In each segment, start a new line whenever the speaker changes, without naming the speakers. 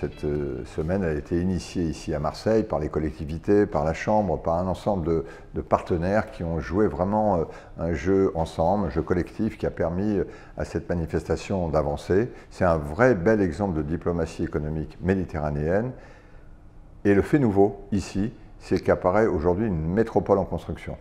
Cette semaine a été initiée ici à Marseille par les collectivités, par la Chambre, par un ensemble de partenaires qui ont joué vraiment un jeu ensemble, un jeu collectif qui a permis à cette manifestation d'avancer. C'est un vrai bel exemple de diplomatie économique méditerranéenne. Et le fait nouveau, ici, c'est qu'apparaît aujourd'hui une métropole en construction.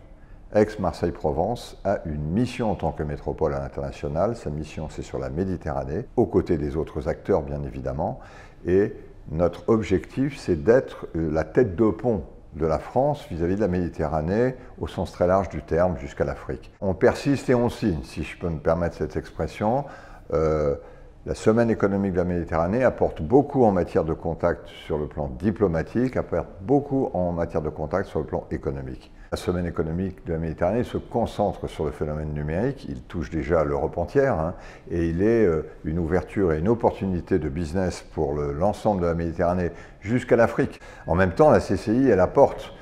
Aix-Marseille-Provence a une mission en tant que métropole à l'international. Sa mission, c'est sur la Méditerranée, aux côtés des autres acteurs, bien évidemment. Et notre objectif, c'est d'être la tête de pont de la France vis-à-vis de la Méditerranée, au sens très large du terme, jusqu'à l'Afrique. On persiste et on signe, si je peux me permettre cette expression. La Semaine économique de la Méditerranée apporte beaucoup en matière de contact sur le plan diplomatique, apporte beaucoup en matière de contact sur le plan économique. La Semaine économique de la Méditerranée se concentre sur le phénomène numérique, il touche déjà l'Europe entière, et il est une ouverture et une opportunité de business pour l'ensemble de la Méditerranée jusqu'à l'Afrique. En même temps, la CCI, elle apporte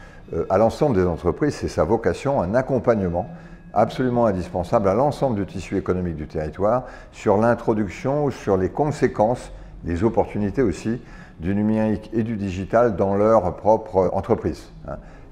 à l'ensemble des entreprises, c'est sa vocation, un accompagnement absolument indispensable à l'ensemble du tissu économique du territoire sur l'introduction ou sur les conséquences, les opportunités aussi, du numérique et du digital dans leur propre entreprise.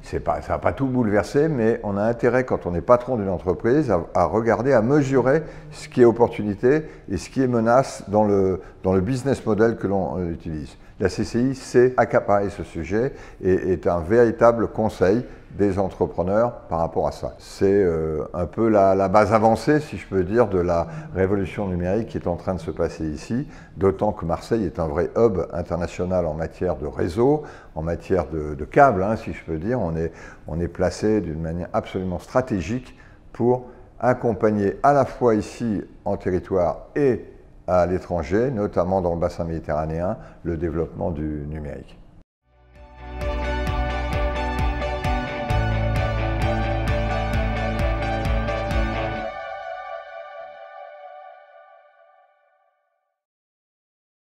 Ça ne va pas tout bouleverser, mais on a intérêt, quand on est patron d'une entreprise, à regarder, à mesurer ce qui est opportunité et ce qui est menace dans le business model que l'on utilise. La CCI sait accaparer ce sujet et est un véritable conseil des entrepreneurs par rapport à ça. C'est un peu la base avancée, si je peux dire, de la révolution numérique qui est en train de se passer ici, d'autant que Marseille est un vrai hub international en matière de réseau, en matière de câbles, si je peux dire. On est placé d'une manière absolument stratégique pour accompagner à la fois ici en territoire et à l'étranger, notamment dans le bassin méditerranéen, le développement du numérique.